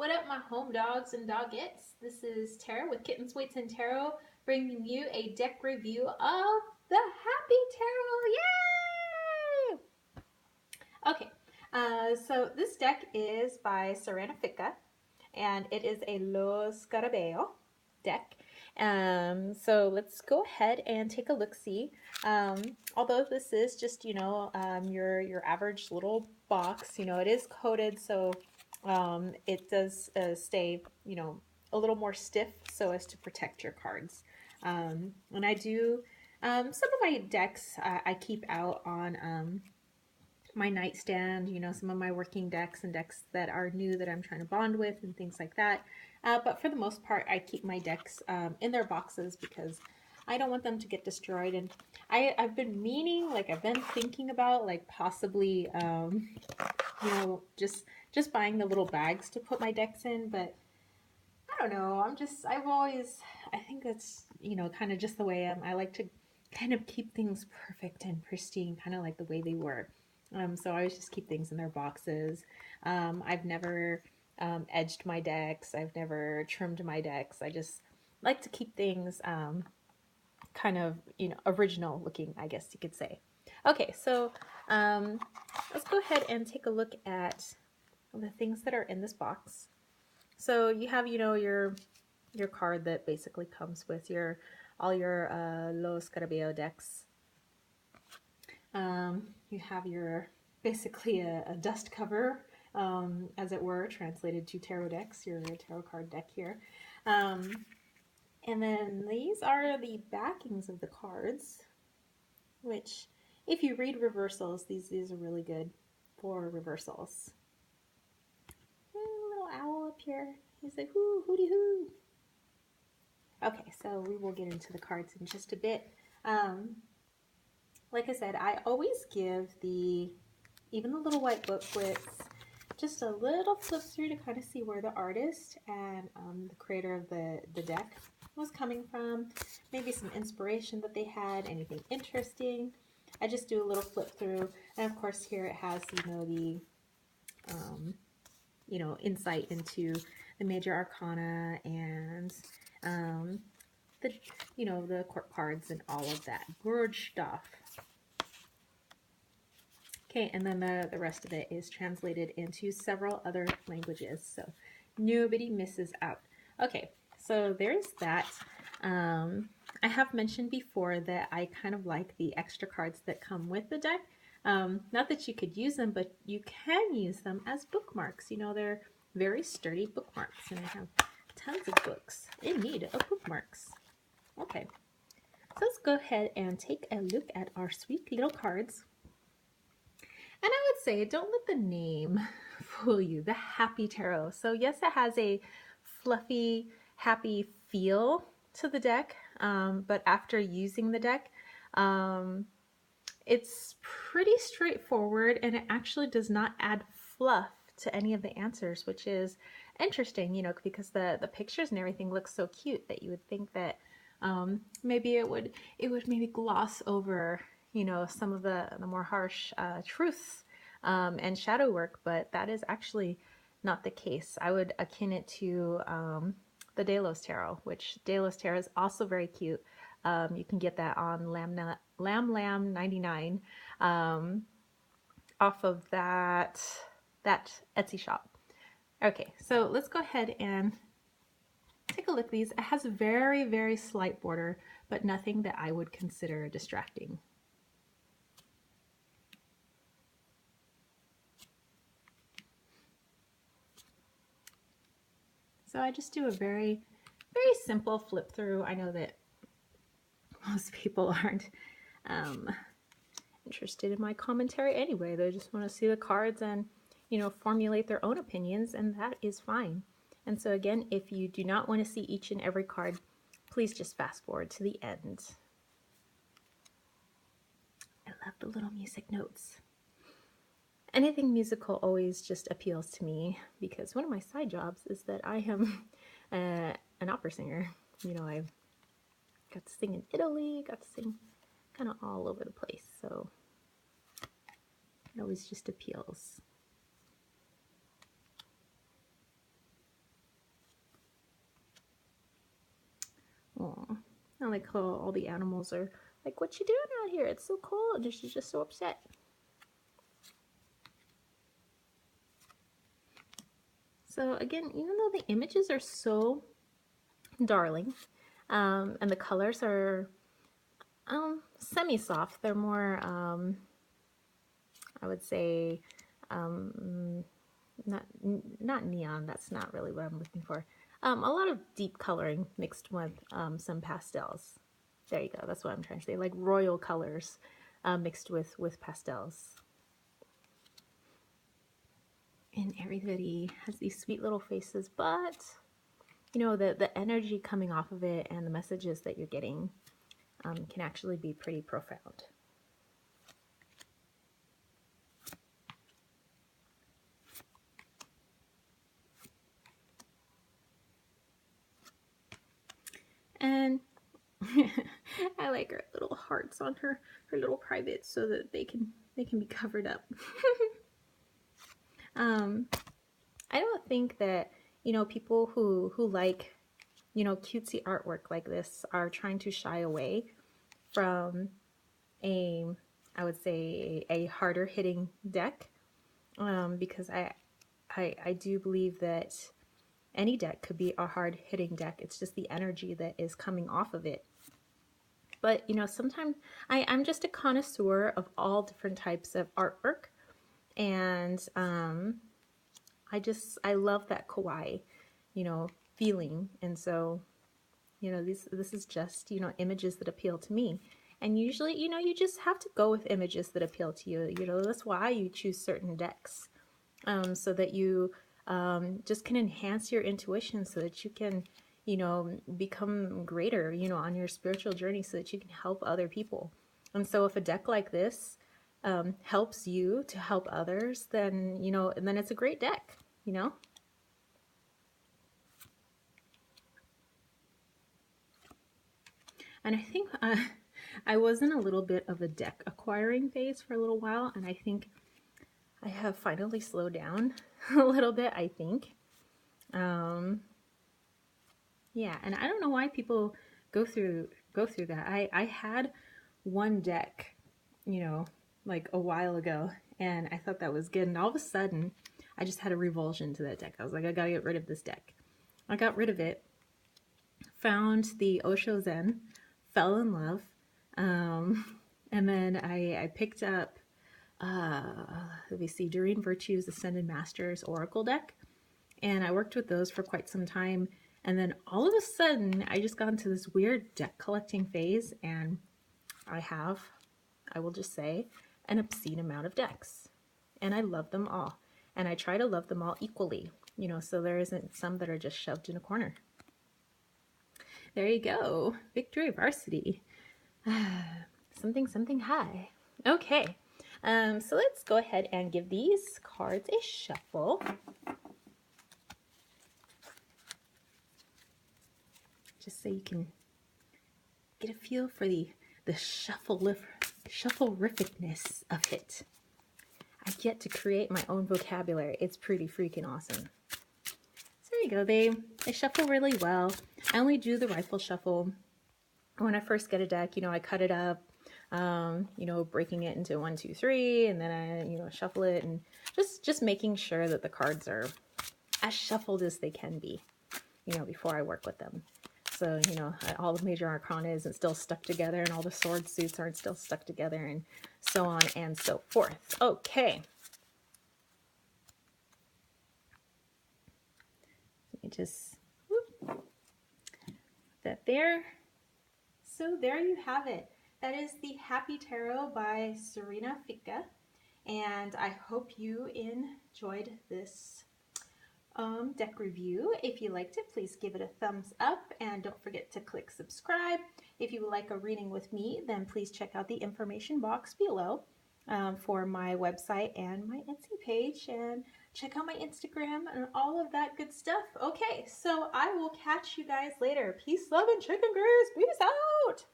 What up, my home dogs and dogettes? This is Tara with Kittens, Weights, and Tarot, bringing you a deck review of the Happy Tarot. Yay! Okay, so this deck is by Serenifica, and it is a Lo Scarabeo deck. So let's go ahead and take a look-see. Although this is just, your average little box, it is coated, so it does stay, a little more stiff so as to protect your cards. And I do, some of my decks I keep out on my nightstand, some of my working decks and decks that are new that I'm trying to bond with and things like that. But for the most part, I keep my decks in their boxes because I don't want them to get destroyed. And I've been meaning, I've been thinking about, possibly, just buying the little bags to put my decks in. But I don't know. I think that's, kind of just the way I like to kind of keep things perfect and pristine, kind of like the way they were. So I always just keep things in their boxes. I've never edged my decks. I've never trimmed my decks. I just like to keep things kind of, original looking, I guess you could say. Okay, so let's go ahead and take a look at the things that are in this box. So you have, your card that basically comes with all your Lo Scarabeo decks. You have basically a dust cover, as it were, translated to tarot decks, your tarot card deck here. And then these are the backings of the cards, which if you read reversals, these are really good for reversals. A little owl up here. He's like, hoo, hooty hoo. Okay, so we will get into the cards in just a bit. Like I said, I always give even the little white booklets just a little flip through to kind of see where the artist and the creator of the deck was coming from, maybe some inspiration that they had, anything interesting. I just do a little flip through, and of course here it has, the insight into the major arcana and the court cards and all of that good stuff. Okay, and then the rest of it is translated into several other languages, so nobody misses out. Okay, so there's that. I have mentioned before that I kind of like the extra cards that come with the deck. Not that you could use them, but you can use them as bookmarks. They're very sturdy bookmarks, and I have tons of books in need of bookmarks. Okay, so let's go ahead and take a look at our sweet little cards. And I would say, don't let the name fool you, the Happy Tarot. So yes, it has a fluffy, happy feel to the deck, but after using the deck, it's pretty straightforward, and it actually does not add fluff to any of the answers, which is interesting, because the pictures and everything look so cute that you would think that maybe it would maybe gloss over some of the more harsh truths and shadow work, but that is actually not the case. I would akin it to the Delos Tarot, which Delos Tarot is also very cute. You can get that on Lamb 99 off of that Etsy shop. Okay, so let's go ahead and take a look at these. It has a very, very slight border, but nothing that I would consider distracting. So I just do a very, very simple flip through. I know that most people aren't interested in my commentary anyway. They just want to see the cards and, formulate their own opinions, and that is fine. And so again, if you do not want to see each and every card, please just fast forward to the end. I love the little music notes. Anything musical always just appeals to me because one of my side jobs is that I am an opera singer. I got to sing in Italy, got to sing kind of all over the place, so it always just appeals. Oh, I like how all the animals are like, what you doing out here? It's so cold. And she's just so upset. So again, even though the images are so darling, and the colors are semi-soft, they're more, I would say, not neon, that's not really what I'm looking for. A lot of deep coloring mixed with some pastels. There you go, that's what I'm trying to say, like royal colors mixed with pastels. And everybody has these sweet little faces, but you know, the energy coming off of it and the messages that you're getting can actually be pretty profound. And I like her little hearts on her little privates so that they can be covered up. I don't think that, you know, people who like, you know, cutesy artwork like this are trying to shy away from a, I would say, a harder hitting deck, because I do believe that any deck could be a hard hitting deck. It's just the energy that is coming off of it. But, you know, sometimes I'm just a connoisseur of all different types of artwork. And I love that kawaii, you know, feeling. And so, you know, this is just, you know, images that appeal to me. And usually, you know, you just have to go with images that appeal to you. You know, that's why you choose certain decks, so that you just can enhance your intuition, so that you can, you know, become greater, you know, on your spiritual journey, so that you can help other people. And so if a deck like this helps you to help others, then, you know, and then it's a great deck, you know. And I think I was in a little bit of a deck acquiring phase for a little while, and I think I have finally slowed down a little bit, I think. Yeah, and I don't know why people go through that. I had one deck, you know, like a while ago, and I thought that was good, and all of a sudden I just had a revulsion to that deck. I was like, I gotta get rid of this deck. I got rid of it, found the Osho Zen, fell in love, and then I picked up, let me see, Doreen Virtue's Ascended Masters Oracle deck, and I worked with those for quite some time. And then all of a sudden, I just got into this weird deck collecting phase, and I will just say, an obscene amount of decks. And I love them all. And I try to love them all equally, you know, so there isn't some that are just shoved in a corner. There you go. Victory Varsity. Something high. Okay. So let's go ahead and give these cards a shuffle. Just so you can get a feel for the shuffle-rificness of it. I get to create my own vocabulary. It's pretty freaking awesome. So there you go. They shuffle really well. I only do the rifle shuffle when I first get a deck. You know, I cut it up, you know, breaking it into 1, 2, 3, and then I, you know, shuffle it, and just making sure that the cards are as shuffled as they can be, you know, before I work with them. So, you know, all the major arcana isn't still stuck together, and all the sword suits aren't still stuck together, and so on and so forth. Okay. Let me just whoop, that there. So there you have it. That is the Happy Tarot by Serena Ficca, and I hope you enjoyed this deck review. If you liked it, please give it a thumbs up, and don't forget to click subscribe. If you would like a reading with me, then please check out the information box below for my website and my Etsy page, and check out my Instagram and all of that good stuff. Okay, so I will catch you guys later. Peace, love, and chicken grease. Peace out.